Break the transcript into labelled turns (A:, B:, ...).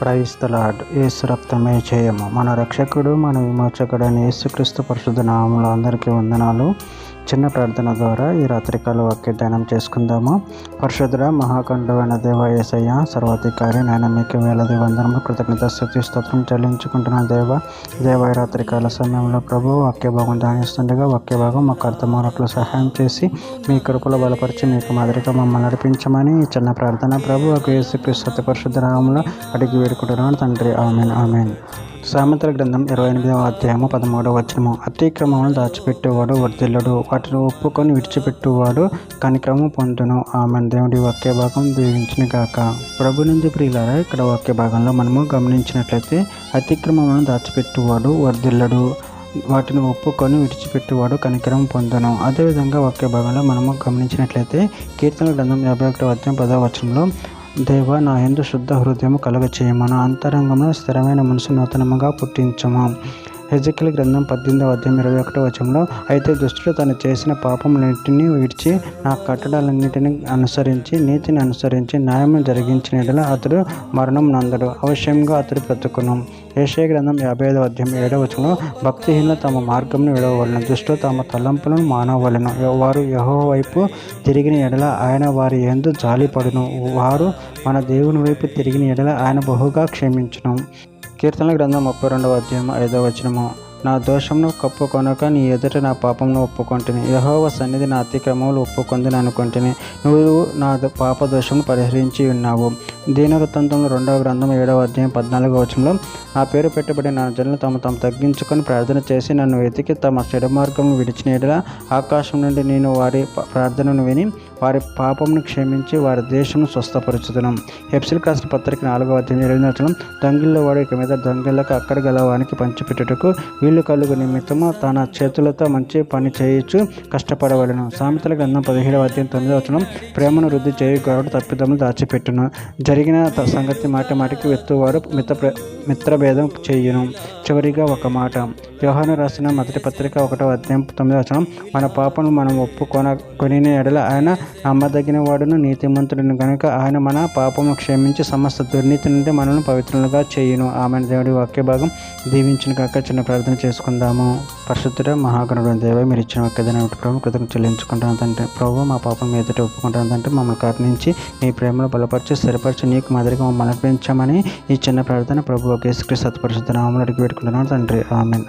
A: Praise the lord. యేసు రక్తమే జయము. మన రక్షకుడు మన విమోచకుడైన యేసుక్రీస్తు పరిశుద్ధ నామములో అందరికీ వందనాలు. చిన్న ప్రార్థన ద్వారా ఈ రాత్రికాల వాక్య ధ్యానం చేసుకుందాము. పరిశుద్ధుడ మహాకంఠమైన దేవ యేసయ్య సర్వాధికారి నాయన మీకు వేలది వందనములు కృతజ్ఞత స్తుతి స్తోత్రం చెల్లించుకుంటున్న దేవ ఈ రాత్రికాల సమయంలో ప్రభు వాక్య భాగం ధ్యానిస్తుండగా వాక్య భాగం మాకు అర్థమవునట్లు సహాయం చేసి మీ కృపలో బలపరిచి మీకు మాదిరిగా మమ్మల్ని నడిపించమని ఈ చిన్న ప్రార్థన ప్రభు యేసుక్రీస్తు పరిశుద్ధ నామములో అడిగి వేడుకుంటున్నాను తండ్రి. Amen amen. సామెతల గ్రంథం 28వ అధ్యాయము 13వ వచనము. అతిక్రమములను దాచిపెట్టేవాడు వర్ధిల్లుడు, వాటిని ఒప్పుకొని విడిచిపెట్టువాడు కనికరము పొందును. ఆమెన్. దేవుడి వాక్య భాగం దీవించిన గాక. ప్రభు నుంచి ప్రియులారా, ఇక్కడ వాక్య భాగంలో మనము గమనించినట్లయితే అతిక్రమములను దాచిపెట్టువాడు వర్ధిల్లుడు, వాటిని ఒప్పుకొని విడిచిపెట్టువాడు కనికరం పొందును. అదేవిధంగా వాక్య భాగంలో మనము గమనించినట్లయితే కీర్తనల గ్రంథం 51వ అధ్యాయం 10వ వచనంలో దేవా నా యందు శుద్ధ హృదయము కలుగచేయము, నా అంతరంగంలో స్థిరమైన మనసు నూతనముగా పుట్టించము. హెజెకియలు గ్రంథం 18వ అధ్యాయం 21వ వచనంలో అయితే దుష్టుడు తను చేసిన పాపములన్నింటినీ విడిచి నా కట్టడాలన్నింటినీ అనుసరించి నీతిని అనుసరించి న్యాయము జరిగించిన యెడల అతడు మరణం నందడు, అవశ్యంగా అతడు బ్రతుకును. యెషయా గ్రంథం 55వ అధ్యాయం 7వ వచనంలో భక్తిహీనులు తమ మార్గమును విడవవలెను, దుష్టులు తమ తలంపులను మానవలెను. వారు యెహోవా వైపు తిరిగిన యెడల ఆయన వారి యందు జాలిపడును, వారు మన దేవుని వైపు తిరిగిన యెడల ఆయన బహుగా క్షమించును. కీర్తనల గ్రంథం 32వ అధ్యాయం 5వ వచనము. నా దోషమును కప్పుకొనక నీ ఎదుట నా పాపమును ఒప్పుకొంటిని, యెహోవా సన్నిధి నా అతిక్రమములు ఒప్పుకొందని అనుకొంటిని, నువ్వు నా పాప దోషమును పరిహరించి ఉన్నావు. దీనవృత్తాంతములు 2వ గ్రంథం 7వ అధ్యాయం 14వ వచనంలో నా పేరు పెట్టబడిన నా జనులు తమ తగ్గించుకొని ప్రార్థన చేసి నన్ను వెతికి తమ చెడు మార్గమును విడిచిన యెడల ఆకాశం నుండి నేను వారి ప్రార్థనను విని వారి పాపమును క్షమించి వారి దేశమును స్వస్థపరచుదును. హెబ్సీయులకు రాసిన పత్రిక 4వ అధ్యాయం 8వ వచనం. దొంగిల్లో వాడు ఇక మీద దొంగిళ్ళకు అక్కడ గలవానికి పంచిపెట్టుటకు వీళ్ళు కలుగు నిమిత్తము తన చేతులతో మంచి పని చేయొచ్చు కష్టపడవలను. సామెతల గ్రంథం 17వ అధ్యాయం 9వ వచనం. ప్రేమను వృద్ధి చేయగలడు తప్పిదములు దాచిపెట్టును, జరిగిన సంగతి మాటికి వెత్తువాడు మిత్రభేదం చేయును. చివరిగా ఒక మాట. యోహాను రాసిన మొదటి పత్రిక 1వ అధ్యాయం 9వ వచనం. మన పాపను మనం ఒప్పుకొనిన యెడల ఆయన నమ్మదగిన వాడును నీతిమంతుడును గనుక ఆయన మన పాపము క్షమించి సమస్త దుర్నీతి నుండి మనల్ని పవిత్రులుగా చేయును. ఆమె. దేవుడి వాక్య భాగం దీవించిన కాక చిన్న ప్రార్థన చేసుకుందాము. పరిశుద్ధుడ మహాగణుడు దేవ, మీరు ఇచ్చిన వాక్యదాన్ని ప్రభు కృతజ్ఞతలు చెల్లించుకుంటాను తండ్రి. ప్రభు మా పాపం ఎదుట ఒప్పుకుంటాను తండ్రి. మమ్మల్ని కరుణించి నీ ప్రేమలో బలపరిచి స్థిరపరిచి నీకు మాదిరిగా మమ్మల్ని నడిపించమని ఈ చిన్న ప్రార్థన ప్రభు యేసుక్రీస్తు పరిశుద్ధ నామములో అడిగి పెట్టుకుంటున్నాను తండ్రి. ఆమెన్.